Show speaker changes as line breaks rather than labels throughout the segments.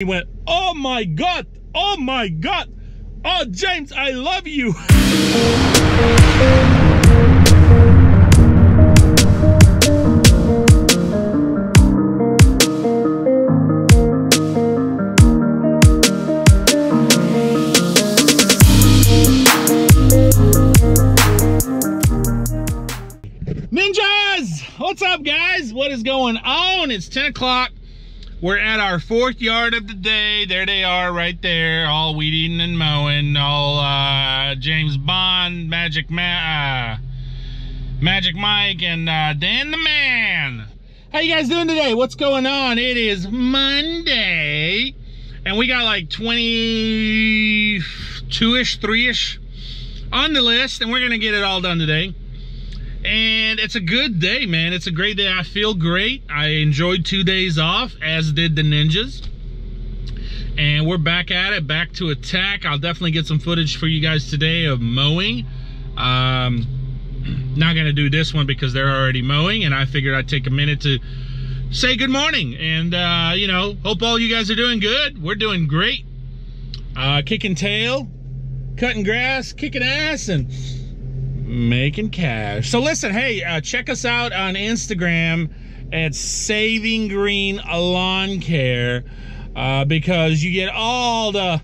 He went, oh my God, oh my God. Oh, James, I love you. Ninjas, what's up, guys? What is going on? It's 10 o'clock. We're at our fourth yard of the day. There they are right there, all weeding and mowing, all James Bond, Magic Mike, and Dan the Man. How you guys doing today? What's going on? It is Monday, and we got like 22-ish, 3-ish on the list, and we're gonna get it all done today. And it's a good day, man. It's a great day. I feel great. I enjoyed 2 days off, as did the ninjas. And we're back at it, back to attack. I'll definitely get some footage for you guys today of mowing. Not gonna do this one because they're already mowing, and I figured I'd take a minute to say good morning. And you know, hope all you guys are doing good. We're doing great. Kicking tail, cutting grass, kicking ass, and making cash. So listen, hey, check us out on Instagram at Saving Green Lawn Care, because you get all the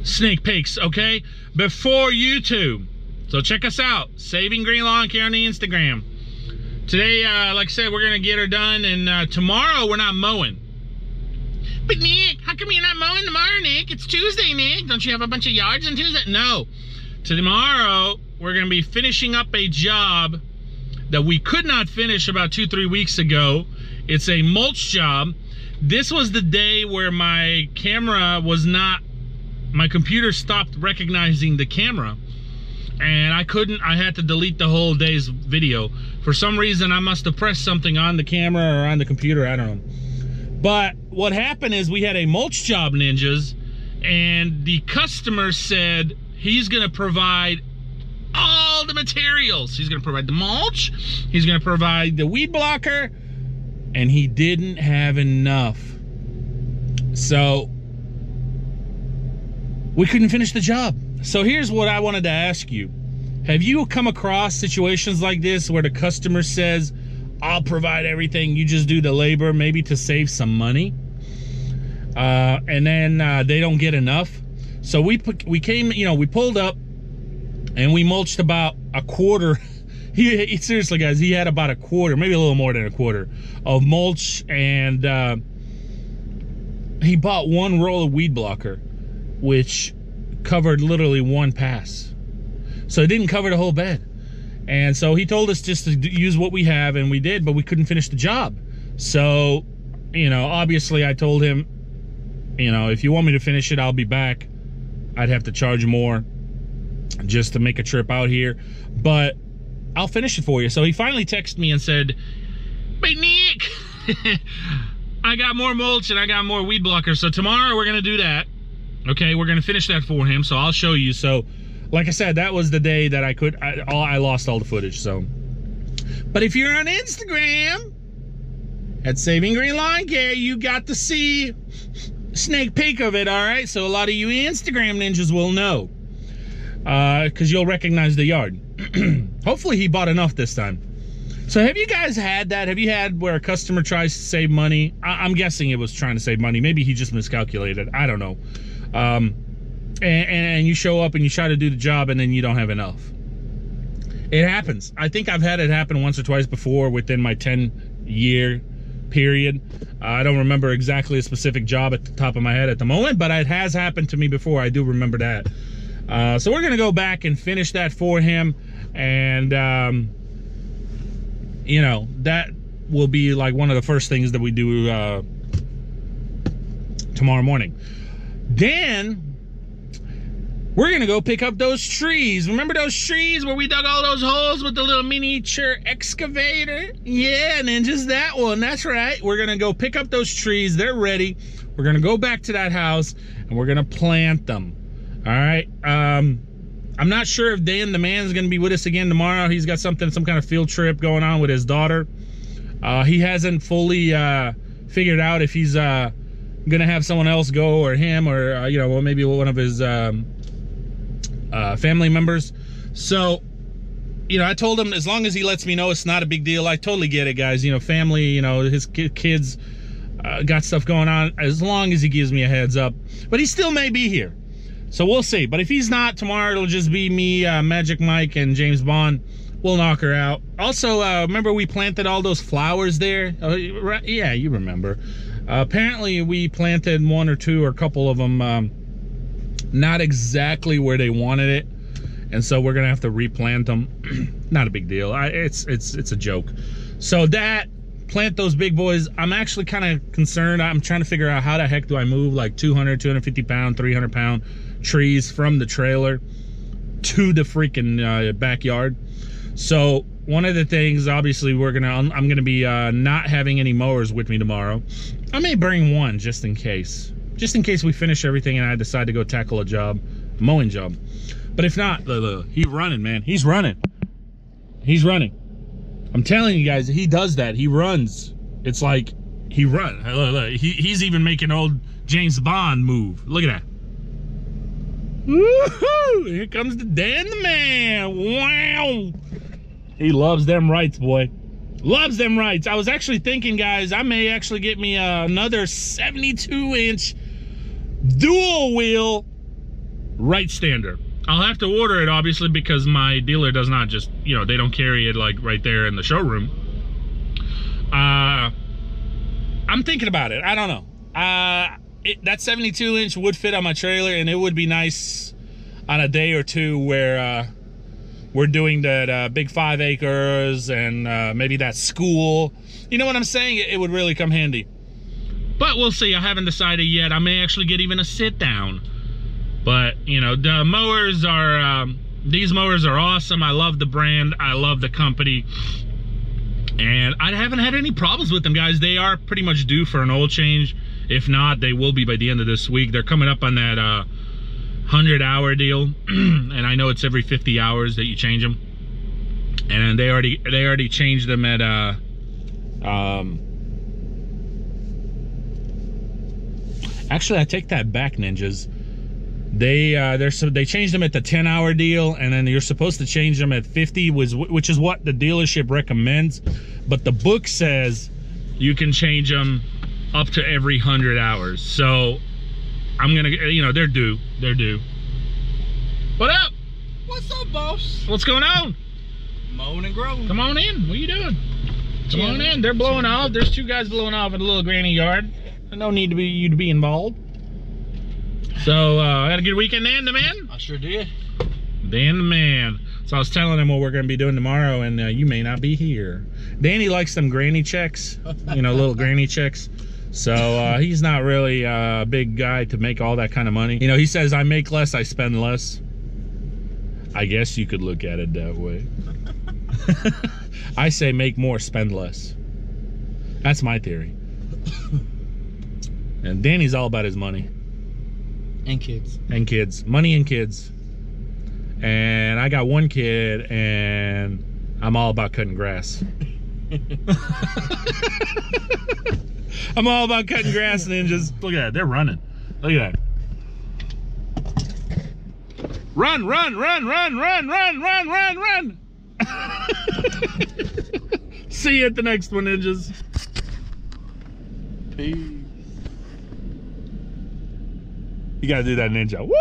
sneak peeks, okay, before YouTube. So check us out, Saving Green Lawn Care on the Instagram. Today, like I said, we're gonna get her done, and tomorrow we're not mowing. But Nick, how come you're not mowing tomorrow, Nick? It's Tuesday, Nick. Don't you have a bunch of yards on Tuesday? No. Tomorrow, we're going to be finishing up a job that we could not finish about 2-3 weeks ago. It's a mulch job. This was the day where my camera was not, my computer stopped recognizing the camera. And I had to delete the whole day's video. For some reason, I must have pressed something on the camera or on the computer, I don't know. But what happened is we had a mulch job, ninjas, and the customer said he's going to provide all the materials. He's gonna provide the mulch, he's gonna provide the weed blocker, and he didn't have enough. So we couldn't finish the job. So here's what I wanted to ask you. Have you come across situations like this where the customer says, I'll provide everything, you just do the labor, maybe to save some money, and then they don't get enough? So we came, you know, we pulled up and we mulched about a quarter. He seriously, guys, he had about a quarter, maybe a little more than a quarter of mulch, and he bought one roll of weed blocker, which covered literally one pass. So it didn't cover the whole bed. And so he told us just to use what we have, and we did, but we couldn't finish the job. So, you know, obviously I told him, you know, if you want me to finish it, I'll be back. I'd have to charge more just to make a trip out here, but I'll finish it for you. So he finally texted me and said, hey Nick, I got more mulch and I got more weed blockers, so tomorrow we're gonna do that. Okay, we're gonna finish that for him, so I'll show you. So like I said, that was the day that I lost all the footage. So, but if you're on Instagram at Saving Green Lawn Care, you got to see a sneak peek of it. All right, so a lot of you Instagram ninjas will know, because you'll recognize the yard. Hopefully he bought enough this time. So have you guys had that? Have you had where a customer tries to save money? I'm guessing it was trying to save money. Maybe he just miscalculated. I don't know. And you show up and you try to do the job and then you don't have enough. It happens. I think I've had it happen once or twice before within my 10-year period. I don't remember exactly a specific job at the top of my head at the moment, but it has happened to me before. I do remember that. So we're gonna go back and finish that for him, and you know, that will be like one of the first things that we do tomorrow morning. Then we're gonna go pick up those trees. Remember those trees where we dug all those holes with the little miniature excavator? Yeah, ninjas, that one. That's right. We're gonna go pick up those trees. They're ready. We're gonna go back to that house and we're gonna plant them. All right. I'm not sure if Dan the Man's gonna be with us again tomorrow. He's got some kind of field trip going on with his daughter. He hasn't fully figured out if he's gonna have someone else go, or him, or you know, well, maybe one of his family members. So, you know, I told him as long as he lets me know, it's not a big deal. I totally get it, guys. You know, family, you know, his kids got stuff going on. As long as he gives me a heads up, but he still may be here, so we'll see. But if he's not, tomorrow it'll just be me, Magic Mike, and James Bond. We'll knock her out. Also, remember we planted all those flowers there? Yeah, you remember. Apparently we planted one or two or a couple of them not exactly where they wanted it, and so we're gonna have to replant them. Not a big deal. It's a joke. So plant those big boys. I'm actually kind of concerned. I'm trying to figure out how the heck do I move like 200, 250 pound, 300 pound trees from the trailer to the freaking backyard. So one of the things, obviously, I'm gonna be not having any mowers with me tomorrow. I may bring one just in case we finish everything and I decide to go tackle a mowing job. But if not, look, he's running, man. He's running. I'm telling you guys, he does that. He runs. It's like he runs. Look. He's even making old James Bond move. Look at that. Woohoo! Here comes the Dan the Man. Wow. He loves them rights, boy. Loves them rights. I was actually thinking, guys, I may actually get me another 72-inch dual wheel right stander. I'll have to order it, obviously, because my dealer does not just, you know, they don't carry it like right there in the showroom. I'm thinking about it. I don't know. That 72-inch would fit on my trailer, and it would be nice on a day or two where we're doing that big 5 acres and maybe that school. You know what I'm saying? It would really come handy. But we'll see. I haven't decided yet. I may actually get even a sit down. But, you know, the mowers are, these mowers are awesome. I love the brand. I love the company. And I haven't had any problems with them, guys. They are pretty much due for an oil change. If not, they will be by the end of this week. They're coming up on that 100-hour deal. And I know it's every 50 hours that you change them. And they already changed them at, actually, I take that back, ninjas. They changed them at the 10-hour deal, and then you're supposed to change them at 50, which is what the dealership recommends. But the book says you can change them up to every 100 hours. So I'm gonna, you know, they're due. What up?
What's up, boss?
What's going on?
Mowing and growing.
Come on in. What are you doing? Come on in. They're blowing off. There's 2 guys blowing off in a little granny yard. No need to you to be involved. So, had a good weekend, Dan the Man?
I sure did.
Dan the Man. So I was telling him what we're going to be doing tomorrow, and you may not be here. Danny likes them granny checks, you know, little granny checks. So he's not really a big guy to make all that kind of money. You know, he says, I make less, I spend less. I guess you could look at it that way. I say make more, spend less. That's my theory. And Danny's all about his money.
And kids.
And kids. Money and kids. And I got 1 kid, and I'm all about cutting grass. I'm all about cutting grass, ninjas. Look at that. They're running. Look at that. Run, run, run, run, run, run, run, run, run. See you at the next one, ninjas.
Peace.
You gotta do that, ninja. Woo!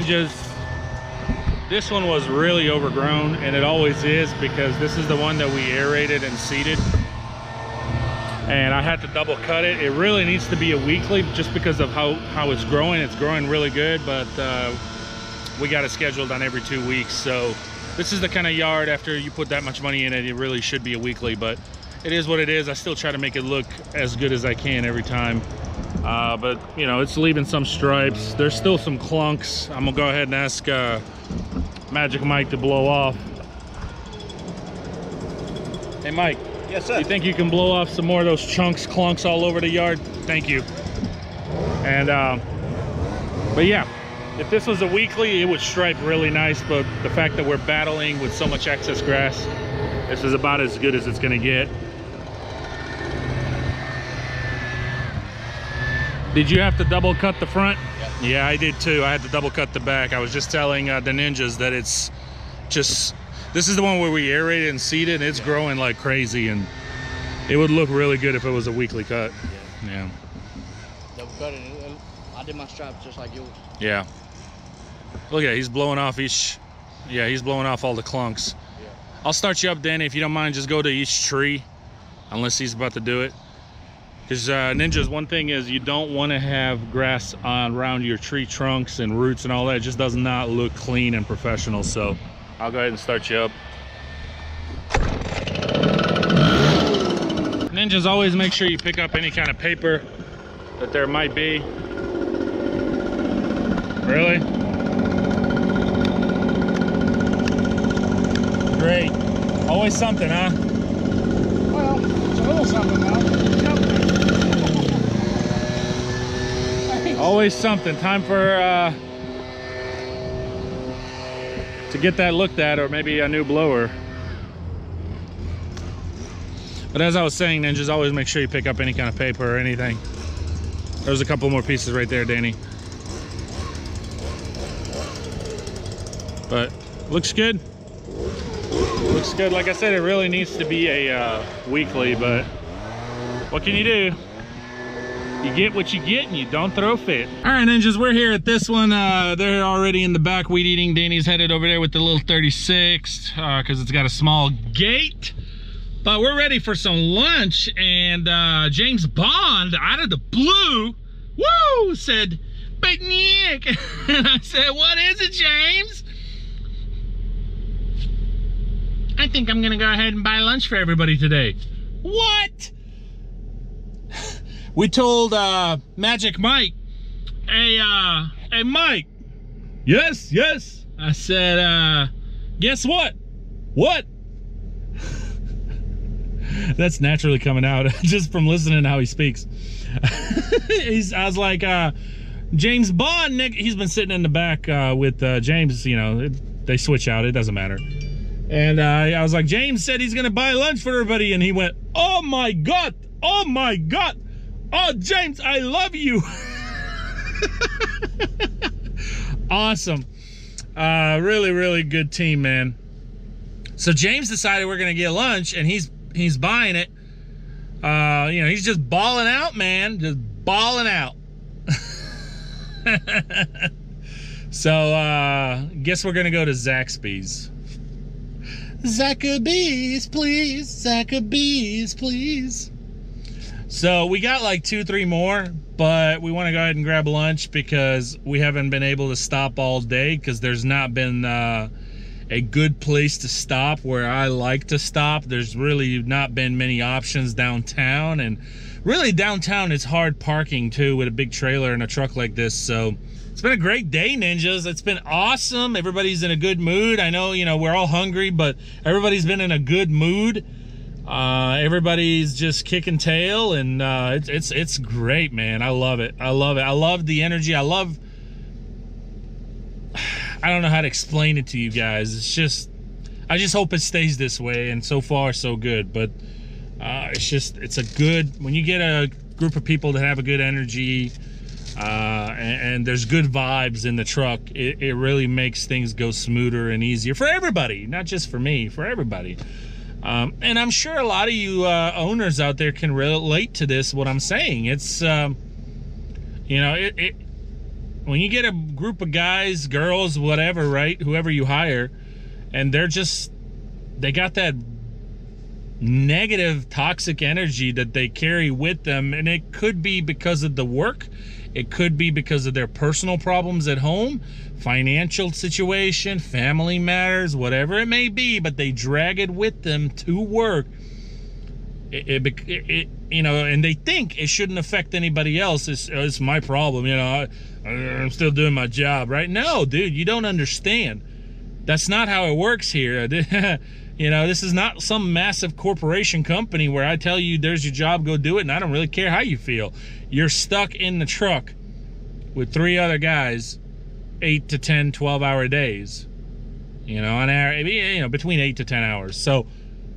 ninjas, this one was really overgrown, and it always is, because this is the one that we aerated and seeded, and I had to double cut it. It really needs to be a weekly just because of how it's growing. It's growing really good, but we got it scheduled on every 2 weeks. So this is the kind of yard, after you put that much money in it, it really should be a weekly, but it is what it is. I still try to make it look as good as I can every time. But you know, it's leaving some stripes. There's still some clunks. I'm gonna go ahead and ask Magic Mike to blow off. Hey Mike.
Yes, sir.
You think you can blow off some more of those clunks all over the yard? Thank you. And but yeah, if this was a weekly, it would stripe really nice, but the fact that we're battling with so much excess grass, this is about as good as it's gonna get. Did you have to double cut the front?
Yep.
Yeah, I did too. I had to double cut the back. I was just telling the ninjas that it's just, this is the one where we aerated and seeded, and it's growing like crazy, and it would look really good if it was a weekly cut. Yeah.
Double cut it. I did my stripes just like yours.
Yeah. Look at it, he's blowing off each, yeah, he's blowing off all the clunks.
Yeah.
I'll start you up, Danny, if you don't mind. Just go to each tree, unless he's about to do it. Because ninjas, one thing is, you don't want to have grass around your tree trunks and roots and all that. It just does not look clean and professional. So I'll go ahead and start you up. Ninjas, always make sure you pick up any kind of paper that there might be. Really? Great. Always something, huh?
Well, it's a little something now.
Always something. Time for to get that looked at, or maybe a new blower. But as I was saying, ninjas, always make sure you pick up any kind of paper or anything. There's a couple more pieces right there, Danny. But looks good. Looks good. Like I said, it really needs to be a weekly, but what can you do? You get what you get, and you don't throw a fit. All right, ninjas, we're here at this one. They're already in the back weed eating. Danny's headed over there with the little 36 because it's got a small gate. But we're ready for some lunch, and James Bond, out of the blue, woo, said, "But Nick," and I said, "What is it, James?" "I think I'm gonna go ahead and buy lunch for everybody today." What? We told Magic Mike, hey Mike. Yes, yes. I said, guess what? What? That's naturally coming out just from listening to how he speaks. I was like, James Bond, Nick, he's been sitting in the back with James, you know, they switch out, it doesn't matter. And I was like, James said he's gonna buy lunch for everybody, and he went, "Oh my God, oh my God. Oh, James, I love you." Awesome. Really, really good team, man. So James decided we're gonna get lunch, and he's buying it. You know, he's just balling out, man. Just balling out. So guess we're gonna go to Zaxby's. Zaxby's, please. Zaxby's, please. So we got like 2-3 more, but we want to go ahead and grab lunch because we haven't been able to stop all day, because there's not been a good place to stop where I like to stop. There's really not been many options downtown, and really downtown it's hard parking too with a big trailer and a truck like this. So it's been a great day, ninjas. It's been awesome. Everybody's in a good mood. I know, you know, we're all hungry, but everybody's been in a good mood. Everybody's just kicking tail, and it's great, man. I love it. I love it. I love the energy. I don't know how to explain it to you guys. It's just, I just hope it stays this way, and so far so good. But it's a good, when you get a group of people that have a good energy, and there's good vibes in the truck, it really makes things go smoother and easier for everybody, not just for me, for everybody. And I'm sure a lot of you owners out there can relate to this, what I'm saying. It's, you know, when you get a group of guys, girls, whatever, right? Whoever you hire, and they got that negative, toxic energy that they carry with them, and it could be because of the work. It could be because of their personal problems at home, financial situation, family matters, whatever it may be, but they drag it with them to work. You know, and they think it shouldn't affect anybody else. It's my problem, you know, I'm still doing my job, right? No, dude, you don't understand. That's not how it works here. You know, this is not some massive corporation company where I tell you there's your job, go do it, and I don't really care how you feel. You're stuck in the truck with 3 other guys, 8 to 10, 12-hour days. You know, an hour, you know, between 8 to 10 hours. So,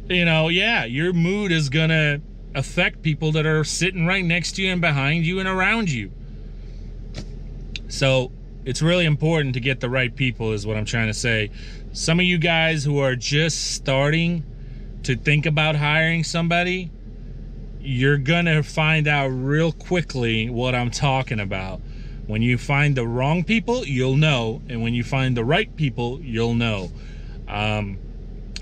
you know, yeah, your mood is gonna affect people that are sitting right next to you and behind you and around you. So it's really important to get the right people, is what I'm trying to say. Some of you guys who are just starting to think about hiring somebody, you're gonna find out real quickly what I'm talking about. When you find the wrong people, you'll know, and when you find the right people, you'll know.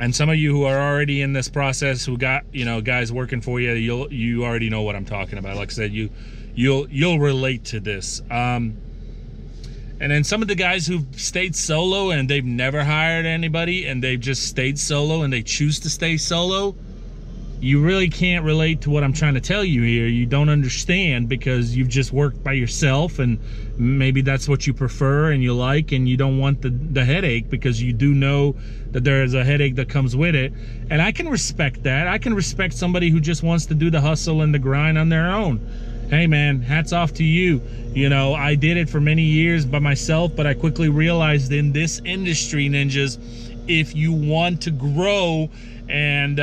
And some of you who are already in this process, who got, you know, guys working for you, you already know what I'm talking about. Like I said, you'll relate to this. And then some of the guys who've stayed solo and they've never hired anybody and they've just stayed solo and they choose to stay solo, you really can't relate to what I'm trying to tell you here. You don't understand because you've just worked by yourself, and maybe that's what you prefer and you like, and you don't want the headache, because you do know that there is a headache that comes with it. And I can respect that. I can respect somebody who just wants to do the hustle and the grind on their own. Hey man, hats off to you. You know, I did it for many years by myself, but I quickly realized in this industry, ninjas, if you want to grow and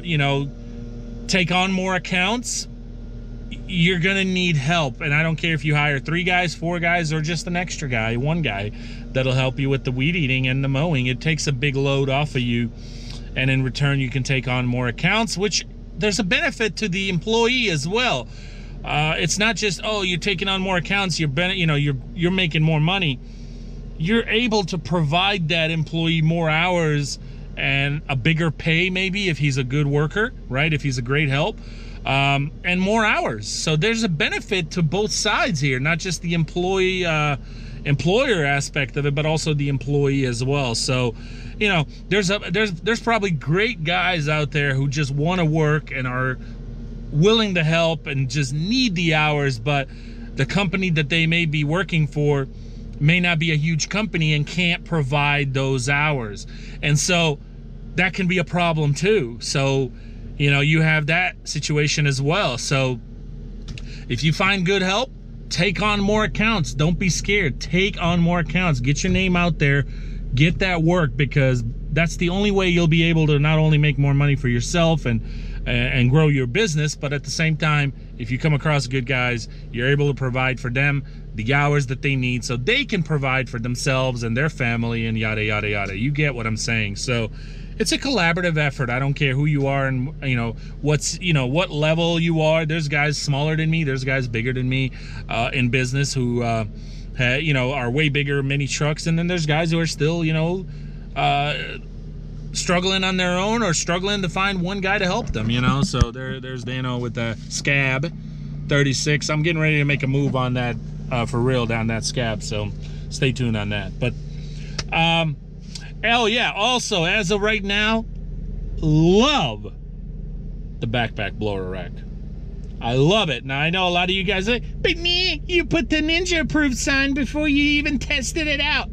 you know, take on more accounts, you're gonna need help. And I don't care if you hire 3 guys, 4 guys, or just an extra guy, 1 guy that'll help you with the weed eating and the mowing. It takes a big load off of you, and in return you can take on more accounts, which there's a benefit to the employee as well. It's not just, oh, you're taking on more accounts, you're making more money. You're able to provide that employee more hours and a bigger pay, maybe, if he's a good worker, right? If he's a great help, and more hours. So there's a benefit to both sides here, not just the employer aspect of it, but also the employee as well. So, you know, there's probably great guys out there who just want to work and are willing to help and just need the hours, but the company that they may be working for may not be a huge company and can't provide those hours. And so that can be a problem too. So, you know, you have that situation as well. So if you find good help, take on more accounts. Don't be scared. Take on more accounts. Get your name out there. Get that work, because that's the only way you'll be able to not only make more money for yourself and grow your business, but at the same time, if you come across good guys, you're able to provide for them the hours that they need so they can provide for themselves and their family and yada, yada, yada. You get what I'm saying? So it's a collaborative effort. I don't care who you are and, you know, what level you are. There's guys smaller than me. There's guys bigger than me in business who, you know, are way bigger mini trucks. And then there's guys who are still, you know, struggling on their own or struggling to find one guy to help them, you know. So there's Dano with the Scab 36. I'm getting ready to make a move on that for real down that Scab, so stay tuned on that. But oh yeah, also as of right now, love the backpack blower rack. I love it. Now I know a lot of you guys are like, but me, you put the Ninja approved sign before you even tested it out.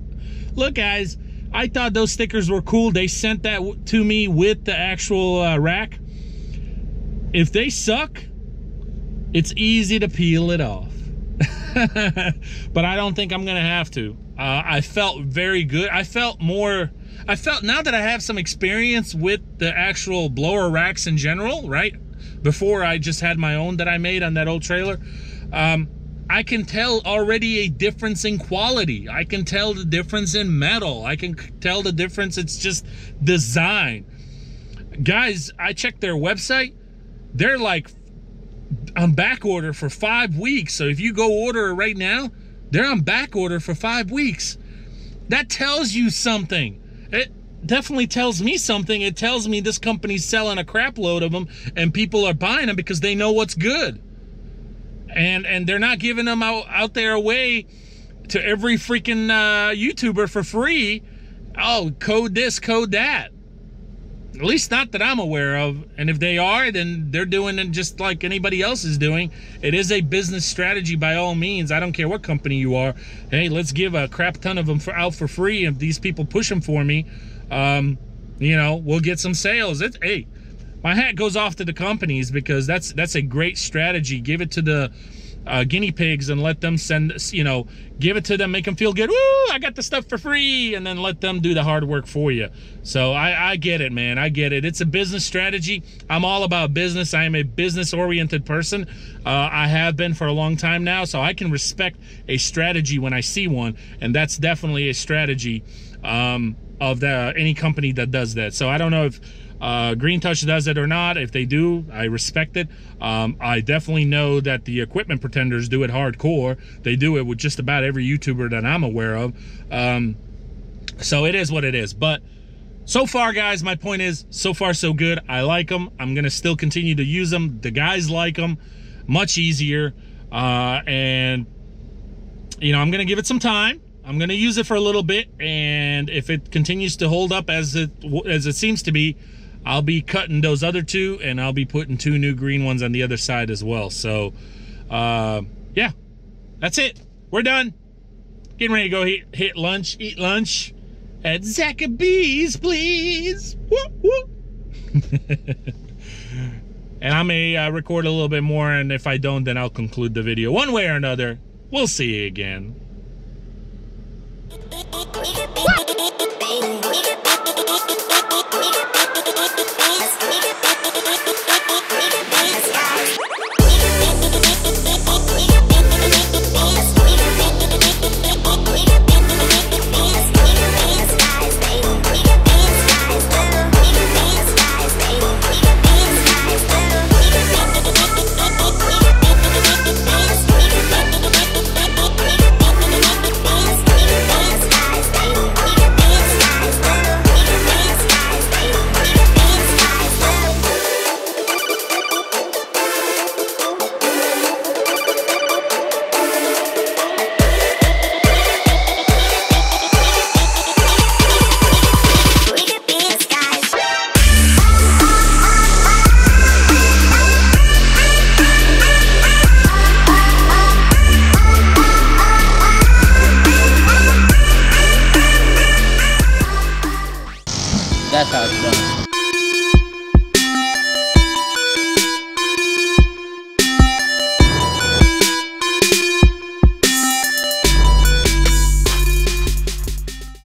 Look guys, I thought those stickers were cool. They sent that to me with the actual rack. If they suck, it's easy to peel it off. But I don't think I'm gonna have to. I felt very good. I felt now that I have some experience with the actual blower racks in general, right? Before I just had my own that I made on that old trailer. I can tell already a difference in quality. I can tell the difference in metal. I can tell the difference. It's just design. Guys, I checked their website. They're like on back order for 5 weeks. So if you go order it right now, They're on back order for 5 weeks. That tells you something. It definitely tells me something. It tells me this company's selling a crap load of them and people are buying them because they know what's good. And they're not giving them out there away to every freaking YouTuber for free. Oh, code this, code that. At least not that I'm aware of. And if they are, then they're doing it just like anybody else is doing. It is a business strategy by all means. I don't care what company you are. Hey, let's give a crap ton of them out for free. If these people push them for me, you know, we'll get some sales. Hey, my hat goes off to the companies because that's a great strategy. Give it to the guinea pigs and let them give it to them, make them feel good. Woo, I got the stuff for free, and then let them do the hard work for you. So I get it, man. I get it. It's a business strategy. I'm all about business. I am a business-oriented person. I have been for a long time now, so I can respect a strategy when I see one, and that's definitely a strategy of any company that does that. So I don't know if Green Touch does it or not. If they do, I respect it. I definitely know that the Equipment Pretenders do it hardcore. They do it with just about every YouTuber that I'm aware of. So it is what it is. But so far, guys, my point is, so far so good. I like them. I'm going to still continue to use them. The guys like them. Much easier. And, you know, I'm going to give it some time. I'm going to use it for a little bit. And if it continues to hold up as it seems to be, I'll be cutting those other two, and I'll be putting 2 new green ones on the other side as well. So, yeah, that's it. We're done. Getting ready to go eat lunch at Zachabees, please. Whoop, whoop. And I may record a little bit more, and if I don't, then I'll conclude the video. One way or another, we'll see you again.